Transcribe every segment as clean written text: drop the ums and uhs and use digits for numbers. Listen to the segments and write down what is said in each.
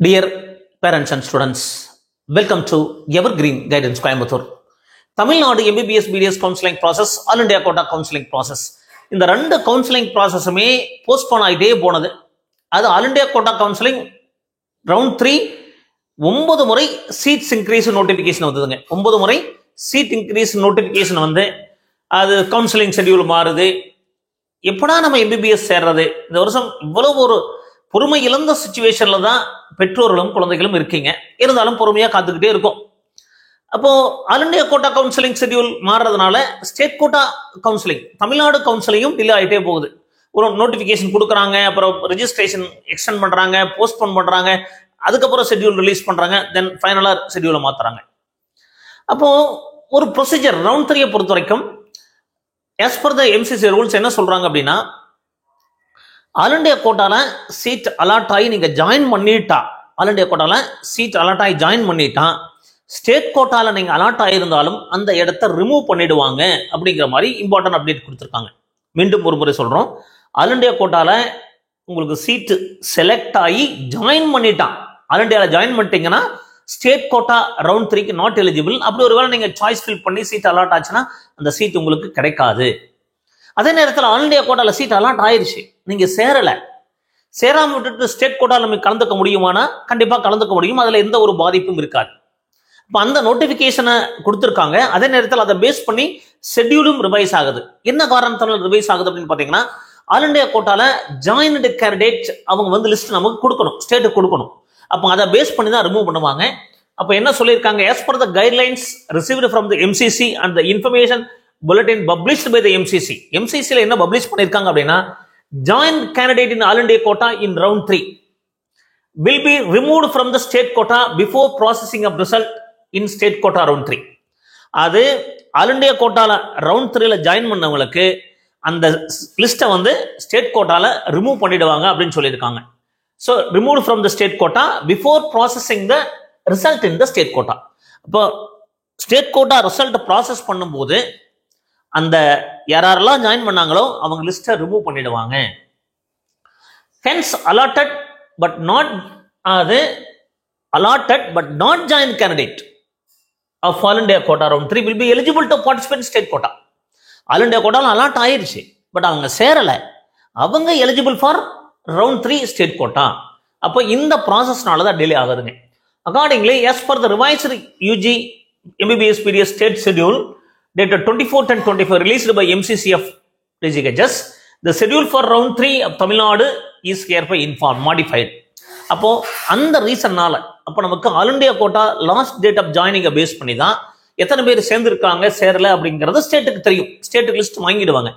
Dear parents and students, welcome to Evergreen Guidance Coimbatore. Tamil Nadu MBBS BDS counseling process, All India Quota counseling process. இந்த ரெண்டு counselling ப்ராசஸுமே postpone ஆகிட்டே போனது. அது all India quota counselling round 3 9 முறை seeds increase notification வந்ததுங்க. 9 முறை seat increase notification வந்து அது கவுன்சிலிங் ஷெட்யூல் மாறுது. எப்படா நம்ம எம்பிபிஎஸ் சேர்றது? இந்த வருஷம் இவ்வளவு ஒரு பொறுமை இழந்த சுச்சுவேஷன்ல தான் பெற்றோர்களும் குழந்தைகளும் இருக்கீங்க. இருந்தாலும் பொறுமையா காத்துக்கிட்டே இருக்கும். அப்போ all India quota counselling schedule மாறுறதுனால ஸ்டேட் கோட்டா கவுன்சிலிங், தமிழ்நாடு கவுன்சிலிங்கும் டிலே ஆகிட்டே போகுது. ஒரு நோட்டிஃபிகேஷன் கொடுக்குறாங்க, அப்புறம் ரெஜிஸ்ட்ரேஷன் எக்ஸ்டெண்ட் பண்றாங்க, போஸ்ட்போன் பண்றாங்க, அதுக்கப்புறம் ஷெட்யூல் ரிலீஸ் பண்றாங்க, தென் ஃபைனலா ஷெட்யூலை மாத்துறாங்க. அப்போ ஒரு ப்ரொசீஜர் ரவுண்ட் 3 பொறுத்த வரைக்கும் as per the MCC rules என்ன சொல்றாங்க அப்படின்னா, ஆல் இண்டியா கோட்டால சீட் அலாட் ஆகி நீங்க ஜாயின் பண்ணிட்டா, ஆல் இண்டியா கோட்டால சீட் அலாட் ஆகி ஜாயின் பண்ணிட்டா, ஸ்டேட் கோட்டால நீங்க அலாட் ஆயிருந்தாலும் அந்த இடத்த ரிமூவ் பண்ணிடுவாங்க அப்படிங்கிற மாதிரி இம்பார்ட்டன்ட் அப்டேட் கொடுத்துருக்காங்க. மீண்டும் ஒரு முறை சொல்றோம், ஆல் இண்டியா கோட்டால உங்களுக்கு சீட்டு செலக்ட் ஆகி ஜாயின் பண்ணிட்டான், ஆல் இண்டியாவில் ஜாயின் பண்ணிட்டீங்கன்னா ஸ்டேட் கோட்டா ரவுண்ட் 3க்கு நாட் எலிஜிபிள். அப்படி ஒருவேளை நீங்க சாய்ஸ் ஃபில் பண்ணி சீட் அலாட் ஆச்சுன்னா அந்த சீட் உங்களுக்கு கிடைக்காது. அதே நேரத்தில் ஆல் இண்டியா கோட்டால சீட் அலாட் ஆயிடுச்சு, நீங்க சேராம விட்டுட்டு ஸ்டேட் கோட்டால நம்ம கலந்துக்க முடியுமானா கண்டிப்பா கலந்துக்க முடியும், அதுல எந்த ஒரு பாதிப்பும் இருக்காது. இப்போ அந்த நோட்டிபிகேஷனை கொடுத்துருக்காங்க. அதே நேரத்தில் அதை பேஸ் பண்ணி ஷெட்யூலும் ரிவைஸ் ஆகுது. என்ன காரணத்தால ரிவைஸ் ஆகுது அப்படின்னு பாத்தீங்கன்னா, ஆல் இண்டியா கோட்டால ஜாயின்டு கேண்டிடேட் அவங்க வந்து லிஸ்ட் நமக்கு கொடுக்கணும், ஸ்டேட்டுக்கு கொடுக்கணும். அப்போ அதை பேஸ் பண்ணி தான் ரிமூவ் பண்ணுவாங்க. அப்போ என்ன சொல்லியிருக்காங்க, as per the guidelines received from the MCC and the information bulletin published by the MCC. MCCல என்ன பப்ளிஷ் பண்ணிருக்காங்க அப்படின்னா, joint candidate in all India quota in round 3 will be removed from the state quota before processing of result in state quota round 3. அது all India கோட்டால round 3ல join பண்ணவங்களுக்கு அந்த லிஸ்ட்டை வந்து state கோட்டால remove பண்ணிடுவாங்க அப்படின்னு சொல்லியிருக்காங்க. So remove from the state quota before processing the result in the state quota. இப்போ ஸ்டேட் கோட்டா ரிசல்ட் ப்ராசஸ் பண்ணும்போது அந்த யாரெல்லாம் ஜாயின் பண்ணாங்களோ அவங்க லிஸ்ட்டை ரிமூவ் பண்ணிடுவாங்க. Hence allotted but not joined candidate of all India quota round 3 will be eligible to participate in state quota. All India கோட்டால allot ஆயிருச்சு, பட் அவங்க சேரல, அவங்க eligible for round 3 state quota. அப்போ இந்த ப்ராசஸ்னால தான் டிலே ஆகுதுங்க. Accordingly as per the revised UG MBBS PDS state schedule dated 24/10/25 released by MCCF DGHS, the schedule for round 3 of Tamil Nadu is hereby informed modified. அப்போ அந்த ரீசன்னால அப்போ நமக்கு all India quota last date of ஜாயினிங்கை base பண்ணி தான் எத்தனை பேர் சேர்ந்துருக்காங்க சேரல அப்படிங்கிறது ஸ்டேட்டுக்கு தெரியும், ஸ்டேட்டுக்கு லிஸ்ட் வாங்கிடுவாங்க.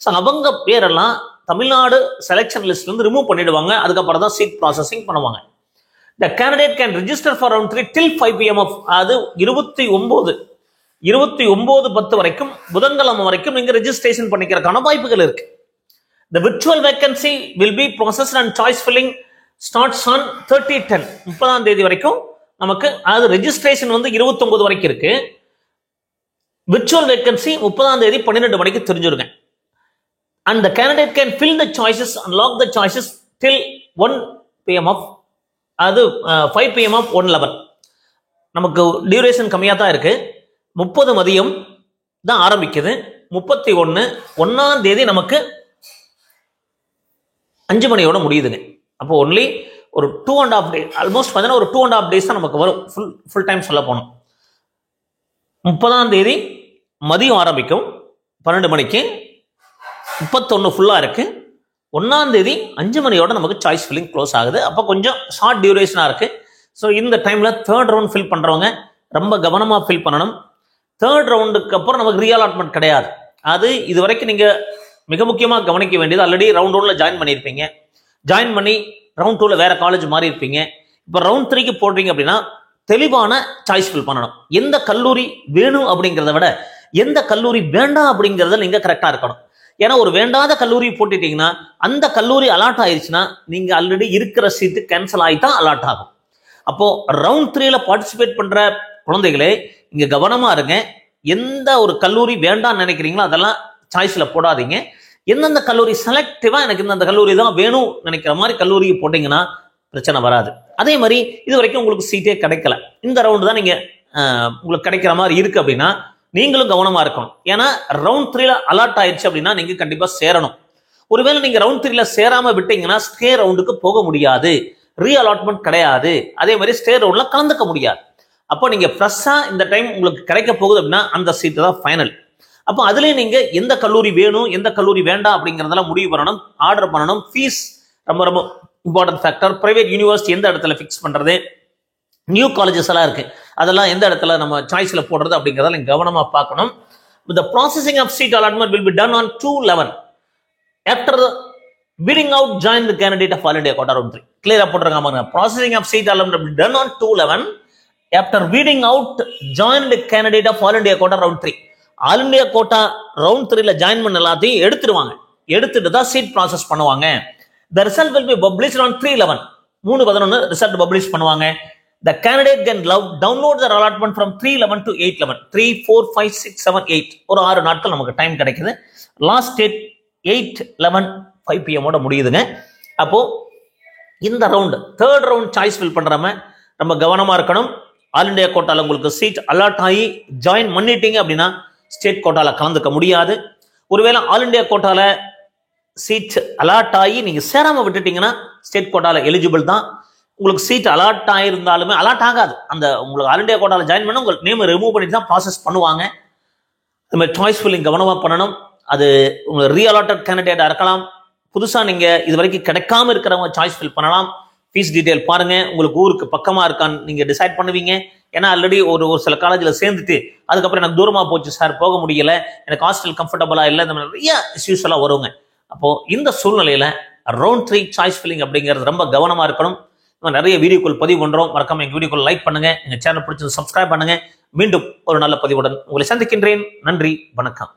ஸோ அவங்க பேரெல்லாம் தமிழ்நாடு செலெக்ஷன் லிஸ்ட்ல இருந்து ரிமூவ் பண்ணிடுவாங்க. அதுக்கப்புறம் தான் சீட் ப்ராசஸிங் பண்ணுவாங்க. The candidate can register for round 3 till 5 PM of அது 29/10 வரைக்கும் புதன்கிழமை வரைக்கும் நீங்க ரெஜிஸ்ட்ரேஷன் பண்ணிக்கிறதுக்கான வாய்ப்புகள் இருக்கு. The virtual vacancy will be processed and choice filling starts on 30/10 30ஆம் தேதி வரைக்கும் நமக்கு அது ரெஜிஸ்ட்ரேஷன் வந்து 29 வரைக்கும் இருக்கு. virtual vacancy 30ஆம் தேதி 12 மணிக்கு தெரிஞ்சிருங்க. And the candidate can fill the choices and lock the choices till 1 PM of அது 5 PM of 1/11. நமக்கு டியூரேஷன் கம்மியாக தான் இருக்கு. 30 மதியம் தான் ஆரம்பிக்குது. 31 1ஆம் தேதி நமக்கு 5 மணியோட முடியுதுங்க. அப்போ ஒன்லி ஒரு 2.5 டே, ஆல்மோஸ்ட் பார்த்தீங்கன்னா ஒரு 2.5 days தான் நமக்கு வரும். ஃபுல் டைம் சொல்ல போனோம். 30ஆம் தேதி மதியம் ஆரம்பிக்கும் 12 மணிக்கு, 31 ஃபுல்லாக இருக்கு. 1ஆம் தேதி 5 மணியோட நமக்கு சாய்ஸ் ஃபில்லிங் க்ளோஸ் ஆகுது. அப்போ கொஞ்சம் ஷார்ட் டியூரேஷனாக இருக்கு. ஸோ இந்த டைமில் தேர்ட் ரவுண்ட் ஃபில் பண்ணுறவங்க ரொம்ப கவனமாக ஃபில் பண்ணணும். தேர்ட் ரவுண்டுக்கு அப்புறம் நமக்கு ரீஅலாட்மெண்ட் கிடையாது. அது இது வரைக்கும் நீங்கள் மிக முக்கியமாக கவனிக்க வேண்டியது, ஆல்ரெடி ரவுண்ட் 1ல ஜாயின் பண்ணியிருப்பீங்க, ஜாயின் பண்ணி ரவுண்ட் 2ல வேற காலேஜ் மாறி இருப்பீங்க. இப்போ ரவுண்ட் 3க்கு போடுறீங்க அப்படின்னா தெளிவான சாய்ஸ் ஃபில் பண்ணணும். எந்த கல்லூரி வேணும் அப்படிங்கிறத விட எந்த கல்லூரி வேண்டாம் அப்படிங்கிறத நீங்கள் கரெக்டாக இருக்கணும். ஏன்னா ஒரு வேண்டாத கல்லூரி போட்டுட்டீங்கன்னா அந்த கல்லூரி அலாட் ஆயிடுச்சுன்னா நீங்க ஆல்ரெடி இருக்கிற சீட்டு கேன்சல் ஆகிதான் அலாட் ஆகும். அப்போ ரவுண்ட் 3ல பார்ட்டிசிபேட் பண்ற குழந்தைகளே இங்க கவனமா இருங்க. எந்த ஒரு கல்லூரி வேண்டாம்னு நினைக்கிறீங்களோ அதெல்லாம் சாய்ஸ்ல போடாதீங்க. எந்தெந்த கல்லூரி செலக்டிவா எனக்கு இந்த கல்லூரி தான் வேணும் நினைக்கிற மாதிரி கல்லூரிக்கு போட்டீங்கன்னா பிரச்சனை வராது. அதே மாதிரி இது வரைக்கும் உங்களுக்கு சீட்டே கிடைக்கல, இந்த ரவுண்டு தான் நீங்க உங்களுக்கு கிடைக்கிற மாதிரி இருக்கு அப்படின்னா நீங்களும் கவனமா இருக்கணும். ஏன்னா ரவுண்ட் 3ல அலாட் ஆயிடுச்சு அப்படின்னா நீங்க கண்டிப்பா சேரணும். ஒருவேளை நீங்க ரவுண்ட் 3ல சேராம விட்டீங்கன்னா ஸ்டே ரவுண்டுக்கு போக முடியாது, ரீ அலாட்மெண்ட் கிடையாது, அதே மாதிரி ஸ்டே ரவுண்ட்ல கலந்துக்க முடியாது. அப்போ நீங்க ஃப்ரெஷ்ஷா இந்த டைம் உங்களுக்கு கிடைக்க போகுது அப்படின்னா அந்த சீட்டு தான் ஃபைனல். அப்போ அதுலயே நீங்க எந்த கல்லூரி வேணும் எந்த கல்லூரி வேண்டாம் அப்படிங்கறதெல்லாம் முடிவு பண்ணணும், ஆர்டர் பண்ணணும். ஃபீஸ் ரொம்ப ரொம்ப இம்பார்ட்டன்ட் ஃபேக்டர். பிரைவேட் யூனிவர்சிட்டி எந்த இடத்துல ஃபிக்ஸ் பண்றது, நியூ காலேஜஸ் எல்லாம் இருக்கு, அதெல்லாம் எந்த இடத்துல நம்ம சாய்ஸ்ல போடுறது அப்படிங்கறத நீங்க கவனமா பார்க்கணும். The processing of seat allotment will be done on 2/11 after the bidding out join the candidate of all India quota round 3. Clear போட்டுருங்க. Processing of seat allotment will be done on 2/11 after weeding out join the candidate of all India quota round 3. All India quota round 3ல join பண்ண எல்லாத்தையும் எடுத்துடுவாங்க, எடுத்துட்டு தான் seat process பண்ணுவாங்க. The result will be published on 3/11 3/11 result publish பண்ணுவாங்க. The candidate can download their allotment from 3/11 to 8/11 3, 4, 5, 6, 7, 8 ஒரு 6 நாட்கள் நமக்கு டைம் கிடைக்குது. லாஸ்ட் டேட் 8/11 5 PM ஓட முடியுதுங்க. அப்போ இந்த round third round choice fill பண்றவங்க ரொம்ப கவனமா இருக்கணும். ஆல் இண்டியா கோட்டால உங்களுக்கு சீட் அலாட் ஆகி ஜாயின் பண்ணிட்டீங்க அப்படின்னா ஸ்டேட் கோட்டால கலந்துக்க முடியாது. ஒருவேளை ஆல் இண்டியா கோட்டால சீட் அலாட் ஆகி நீங்க சேராம விட்டுட்டீங்கன்னா ஸ்டேட் கோட்டால எலிஜிபிள் தான். உங்களுக்கு சீட் அலாட் ஆயிருந்தாலுமே அலாட் ஆகாது, அந்த உங்களுக்கு ஆல் இண்டியா கோட்டால ஜாயின் பண்ண உங்களுக்கு நேம் ரிமூவ் பண்ணிட்டு தான் ப்ராசஸ் பண்ணுவாங்க. இந்த மாதிரி சாய்ஸ் ஃபில்லிங் கவனமா பண்ணணும். அது உங்களுக்கு ரீ அலாட்டட் கேண்டிடேட்டா இருக்கலாம், புதுசா நீங்க இது வரைக்கும் கிடைக்காம இருக்கிறவங்க சாய்ஸ் ஃபில் பண்ணலாம். ஃபீஸ் டீடைல் பாருங்க, உங்களுக்கு ஊருக்கு பக்கமா இருக்கான்னு நீங்க டிசைட் பண்ணுவீங்க. ஏன்னா ஆல்ரெடி ஒரு சில காலேஜில் சேர்ந்துட்டு அதுக்கப்புறம் எனக்கு தூரமா போச்சு சார், போக முடியல, எனக்கு ஹாஸ்டல் கம்ஃபர்டபுளா இல்லை, இந்த மாதிரி நிறைய இஷ்யூஸ் எல்லாம் வருவாங்க. அப்போ இந்த சூழ்நிலையில ரவுண்ட் 3 சாய்ஸ் ஃபில்லிங் அப்படிங்கிறது ரொம்ப கவனமா இருக்கணும். நிறைய வீடியோக்கள் பதிவு பண்றோம், மறக்காம எங்க வீடியோக்கள் லைக் பண்ணுங்க, எங்க சேனல் பிடிச்சது சப்ஸ்கிரைப் பண்ணுங்க. மீண்டும் ஒரு நல்ல பதிவுடன் உங்களை சந்திக்கின்றேன். நன்றி, வணக்கம்.